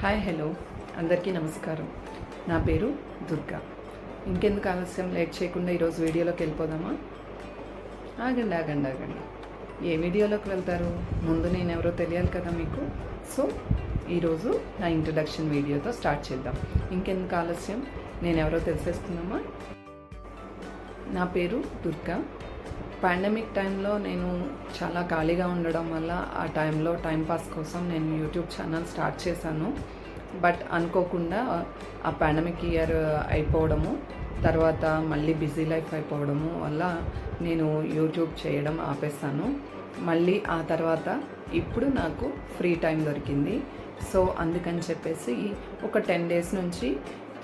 Hi hello అందరికీ నమస్కారం. నా పేరు దుర్గా. ఇంకెందుకు ఆలస్యం, లేట్ చేయకుండా ఈరోజు వీడియోలోకి వెళ్ళిపోదామా? ఆగండి ఆగండి ఆగండి, ఏ వీడియోలోకి వెళ్తారు? ముందు నేను ఎవరో తెలియాలి కదా మీకు. సో ఈరోజు నా ఇంట్రడక్షన్ వీడియోతో స్టార్ట్ చేద్దాం. ఇంకెందుకు ఆలస్యం, నేను ఎవరో తెలిసేసుకుందామా? నా పేరు దుర్గా. పాండమిక్ టైంలో నేను చాలా ఖాళీగా ఉండడం వల్ల ఆ టైంలో టైంపాస్ కోసం నేను యూట్యూబ్ ఛానల్ స్టార్ట్ చేశాను. బట్ అనుకోకుండా ఆ పాండమిక్ ఇయర్ అయిపోవడము, తర్వాత మళ్ళీ బిజీ లైఫ్ అయిపోవడము వల్ల నేను యూట్యూబ్ చేయడం ఆపేస్తాను. మళ్ళీ ఆ తర్వాత ఇప్పుడు నాకు ఫ్రీ టైం దొరికింది. సో అందుకని చెప్పేసి ఒక 10 days నుంచి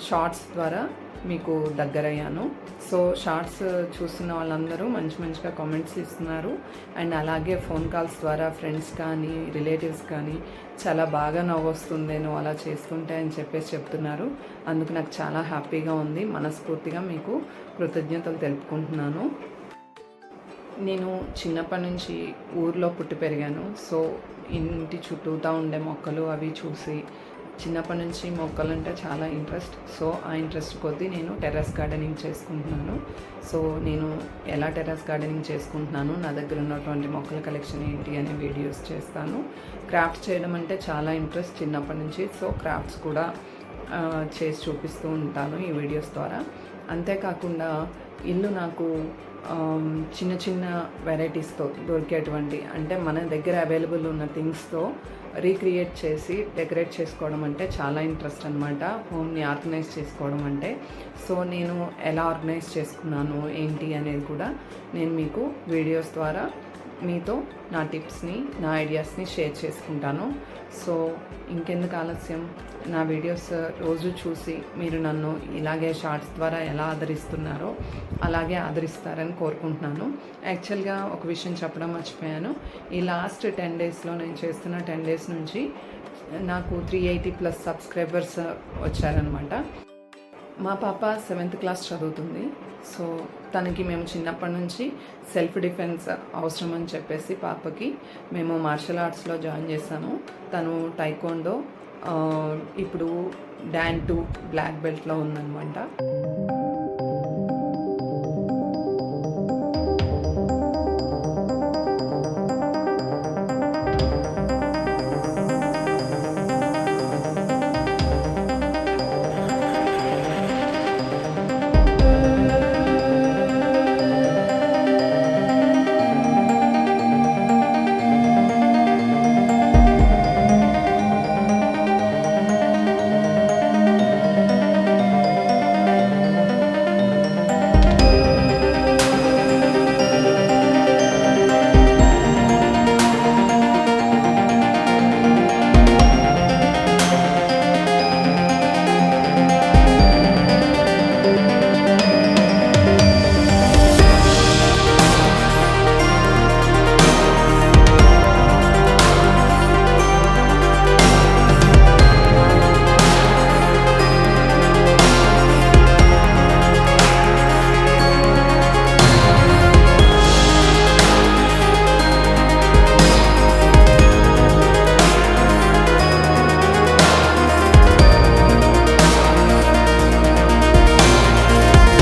షార్ట్స్ ద్వారా మీకు దగ్గరయ్యాను. సో షార్ట్స్ చూస్తున్న వాళ్ళందరూ మంచిగా కామెంట్స్ ఇస్తున్నారు. అండ్ అలాగే ఫోన్ కాల్స్ ద్వారా ఫ్రెండ్స్ కానీ రిలేటివ్స్ కానీ చాలా బాగా నవ్వొస్తుంది నువ్వు అలా చేసుకుంటే అని చెప్పేసి చెప్తున్నారు. అందుకు నాకు చాలా హ్యాపీగా ఉంది. మనస్ఫూర్తిగా మీకు కృతజ్ఞతలు తెలుపుకుంటున్నాను. నేను చిన్నప్పటి నుంచి ఊర్లో పుట్టి పెరిగాను. సో ఇంటి చుట్టూతా ఉండే మొక్కలు అవి చూసి చిన్నప్పటి నుంచి మొక్కలంటే చాలా ఇంట్రెస్ట్. సో ఆ ఇంట్రెస్ట్ కొద్దీ నేను టెర్రస్ గార్డెనింగ్ చేసుకుంటున్నాను. సో నేను ఎలా టెర్రస్ గార్డెనింగ్ చేసుకుంటున్నాను, నా దగ్గర ఉన్నటువంటి మొక్కల కలెక్షన్ ఏంటి అనే వీడియోస్ చేస్తాను. క్రాఫ్ట్స్ చేయడం అంటే చాలా ఇంట్రెస్ట్ చిన్నప్పటి నుంచి. సో క్రాఫ్ట్స్ కూడా చేసి చూపిస్తూ ఉంటాను ఈ వీడియోస్ ద్వారా. అంతేకాకుండా ఇల్లు నాకు చిన్న వెరైటీస్తో దొరికేటువంటి, అంటే మన దగ్గర అవైలబుల్ ఉన్న థింగ్స్తో రీక్రియేట్ చేసి డెకరేట్ చేసుకోవడం అంటే చాలా ఇంట్రెస్ట్ అనమాట. హోమ్ని ఆర్గనైజ్ చేసుకోవడం అంటే. సో నేను ఎలా ఆర్గనైజ్ చేసుకున్నాను ఏంటి అనేది కూడా నేను మీకు వీడియోస్ ద్వారా మీతో నా టిప్స్ని, నా ఐడియాస్ని షేర్ చేసుకుంటాను. సో ఇంకెందుకు ఆలస్యం, నా వీడియోస్ రోజు చూసి మీరు నన్ను ఇలాగే షార్ట్స్ ద్వారా ఎలా ఆదరిస్తున్నారో అలాగే ఆదరిస్తారని కోరుకుంటున్నాను. యాక్చువల్గా ఒక విషయం చెప్పడం మర్చిపోయాను. ఈ లాస్ట్ 10 daysలో నేను చేస్తున్న 10 days నుంచి నాకు 380+ సబ్స్క్రైబర్స్ వచ్చారనమాట. మా పాప 7th class చదువుతుంది. సో తనకి మేము చిన్నప్పటి నుంచి సెల్ఫ్ డిఫెన్స్ అవసరం అని చెప్పేసి పాపకి మేము మార్షల్ ఆర్ట్స్లో జాయిన్ చేశాము. తను టైకోండో ఇప్పుడు Dan 2 బ్లాక్ బెల్ట్లో ఉందన్నమాట.